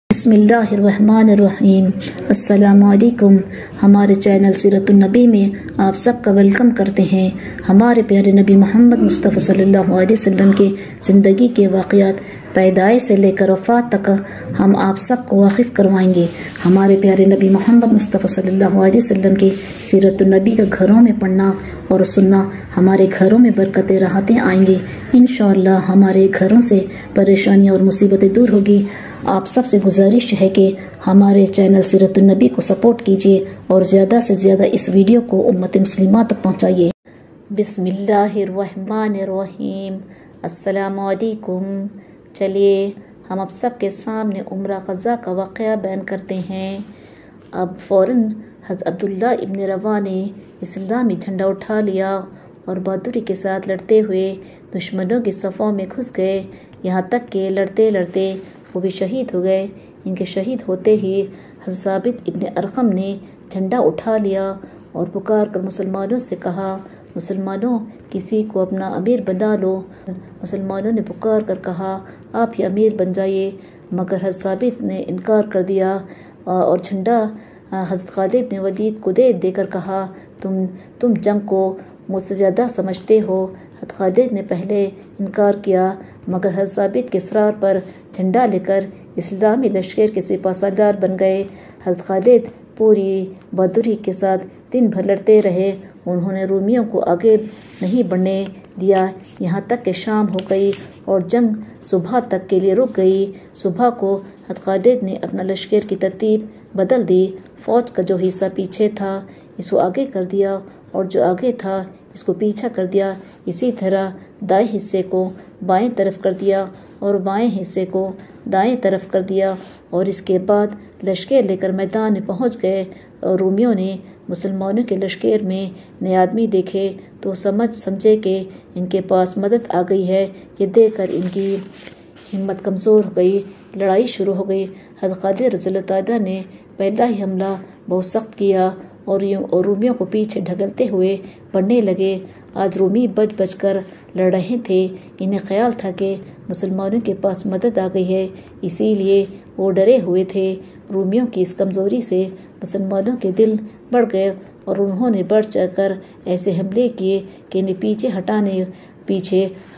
بسم اللہ الرحمن الرحیم۔ السلام علیکم۔ ہمارے چینل سیرت النبی میں آپ سب کا ویلکم کرتے ہیں۔ ہمارے پیارے نبی محمد مصطفیٰ صلی اللہ علیہ وسلم کے زندگی کے واقعات پیدائش سے لے کر وفات تک ہم آپ سب کو واقف کروائیں گے۔ ہمارے پیارے نبی محمد مصطفیٰ صلی اللہ علیہ وسلم کے سیرت النبی کا گھروں میں پڑھنا اور سننا ہمارے گھروں میں برکتیں راحتیں آئیں گے۔ انشاءاللہ ہمارے گھروں سے پریشانیاں اور مصیبتیں دور ہوگی۔ آپ سب سے گزارش ہے کہ ہمارے چینل سیرت النبی کو سپورٹ کیجیے اور زیادہ سے زیادہ اس ویڈیو کو امت مسلمہ تک پہنچائیے۔ بسم اللہ الرحمن الرحیم۔ السلام علیکم۔ چلیے ہم اب سب کے سامنے عمرہ غزہ کا واقعہ بیان کرتے ہیں۔ اب فوراً حضرت عبداللہ ابن رواحہ نے اسلامی جھنڈا اٹھا لیا اور بہادری کے ساتھ لڑتے ہوئے دشمنوں کی صفوں میں گھس گئے، یہاں تک کہ لڑتے لڑتے وہ بھی شہید ہو گئے۔ ان کے شہید ہوتے ہی حضرت ثابت ابن ارقم نے جھنڈا اٹھا لیا اور پکار کر مسلمانوں سے کہا، مسلمانوں کسی کو اپنا امیر بنا لو۔ مسلمانوں نے پکار کر کہا، آپ ہی امیر بن جائیے، مگر حضرت ثابت نے انکار کر دیا اور جھنڈا حضرت خالد بن ولید کو دے کر کہا، تم جنگ کو مجھ سے زیادہ سمجھتے ہو۔ حضرت خالد نے پہلے انکار کیا، مگر حضرت ثابت کے اصرار پر جھنڈا لے کر اسلامی لشکر کے سپہ سالار بن گئے۔ حضرت خالد پوری بہادری کے ساتھ دن بھر لڑتے رہے، انہوں نے رومیوں کو آگے نہیں بڑھنے دیا، یہاں تک کہ شام ہو گئی اور جنگ صبح تک کے لیے رک گئی۔ صبح کو حضرت خالد نے اپنا لشکر کی ترتیب بدل دی، فوج کا جو حصہ پیچھے تھا اس کو آگے کر دیا اور جو آگے تھا اس کو پیچھا کر دیا، اسی طرح دائیں حصے کو بائیں طرف کر دیا اور بائیں حصے کو دائیں طرف کر دیا، اور اس کے بعد لشکر لے کر میدان میں پہنچ گئے۔ اور رومیوں نے مسلمانوں کے لشکر میں نئے آدمی دیکھے تو سمجھے کہ ان کے پاس مدد آ گئی ہے، یہ دیکھ کر ان کی ہمت کمزور ہو گئی، لڑائی شروع ہو گئی۔ حضرت خالد رضی اللہ تعالیٰ نے پہلا ہی حملہ بہت سخت کیا اور رومیوں کو پیچھے ڈھکلتے ہوئے بڑھنے لگے۔ آج رومی بچ کر لڑ رہے تھے، انہیں خیال تھا کہ مسلمانوں کے پاس مدد آ گئی ہے، اسی لیے وہ ڈرے ہوئے تھے۔ رومیوں کی اس کمزوری سے مسلمانوں کے دل بڑھ گئے اور انہوں نے بڑھ چڑھ کر ایسے حملے کیے کہ انہیں پیچھے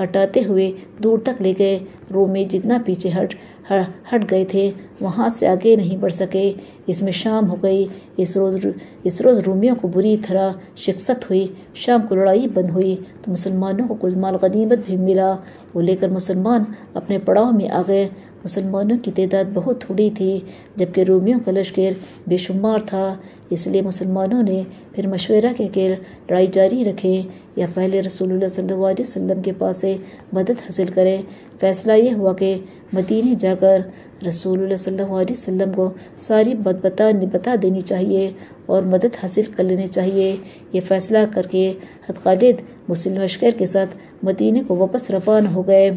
ہٹاتے ہوئے دور تک لے گئے۔ رومی جتنا پیچھے ہٹ گئے تھے وہاں سے آگے نہیں بڑھ سکے۔ اس میں شام ہو گئی۔ اس روز رومیوں کو بری طرح شکست ہوئی۔ شام کو لڑائی بند ہوئی تو مسلمانوں کو کچھ مال غنیمت بھی ملا، وہ لے کر مسلمان اپنے پڑاؤ میں آ گئے۔ مسلمانوں کی تعداد بہت تھوڑی تھی جبکہ رومیوں کا لشکر بے شمار تھا، اس لیے مسلمانوں نے پھر مشورہ کیا کہ لڑائی جاری رکھیں یا پہلے رسول اللہ صلی اللہ علیہ وسلم کے پاس سے مدد حاصل کریں۔ فیصلہ یہ ہوا کہ مدینے جا کر رسول اللہ صلی اللہ علیہ وسلم کو ساری بات بتا دینی چاہیے اور مدد حاصل کر لینی چاہیے۔ یہ فیصلہ کر کے حضرت خالد مسلم لشکر کے ساتھ مدینے کو واپس روانہ ہو گئے۔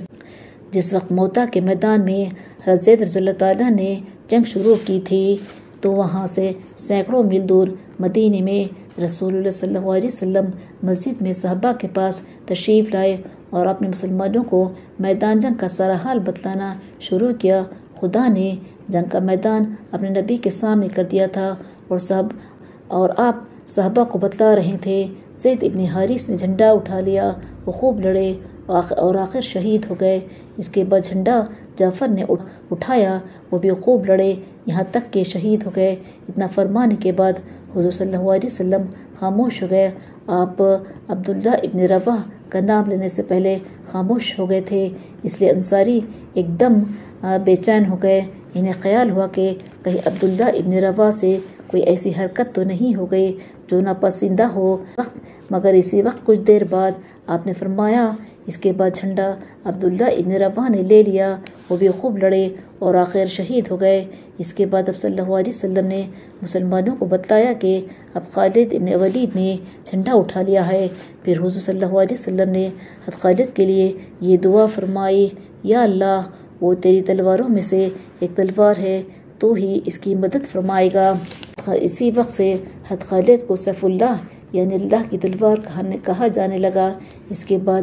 جس وقت موتا کے میدان میں حضرت زید رضی اللہ تعالیٰ نے جنگ شروع کی تھی تو وہاں سے سینکڑوں میل دور مدینے میں رسول اللہ صلی اللہ علیہ وسلم مسجد میں صحابہ کے پاس تشریف لائے اور اپنے مسلمانوں کو میدان جنگ کا سارا حال بتلانا شروع کیا۔ خدا نے جنگ کا میدان اپنے نبی کے سامنے کر دیا تھا اور آپ صحابہ کو بتلا رہے تھے۔ زید ابن حارث نے جھنڈا اٹھا لیا، وہ خوب لڑے اور آخر شہید ہو گئے۔ اس کے بعد جھنڈا جعفر نے اٹھایا، وہ بھی خوب لڑے یہاں تک کہ شہید ہو گئے۔ اتنا فرمانے کے بعد حضور صلی اللہ علیہ وسلم خاموش ہو گئے۔ آپ عبداللہ ابن رواحہ کا نام لینے سے پہلے خاموش ہو گئے تھے، اس لیے انصاری ایک دم بے چین ہو گئے۔ انہیں خیال ہوا کہ کہیں عبداللہ ابن رواحہ سے کوئی ایسی حرکت تو نہیں ہو گئی جو ناپسندہ ہو، مگر اسی وقت کچھ دیر بعد آپ نے فرمایا۔ اس کے بعد جھنڈا عبداللہ ابن رواحہ نے لے لیا، وہ بھی خوب لڑے اور آخر شہید ہو گئے۔ اس کے بعد اب صلی اللہ علیہ وسلم نے مسلمانوں کو بتلایا کہ اب خالد ابن ولید نے جھنڈا اٹھا لیا ہے۔ پھر حضور صلی اللہ علیہ وسلم نے حضرت خالد کے لیے یہ دعا فرمائی، یا اللہ وہ تیری تلواروں میں سے ایک تلوار ہے، تو ہی اس کی مدد فرمائے گا۔ اسی وقت سے حضرت خالد کو سیف اللہ یعنی اللہ کی تلوار کہا جانے لگا۔ اس کے بعد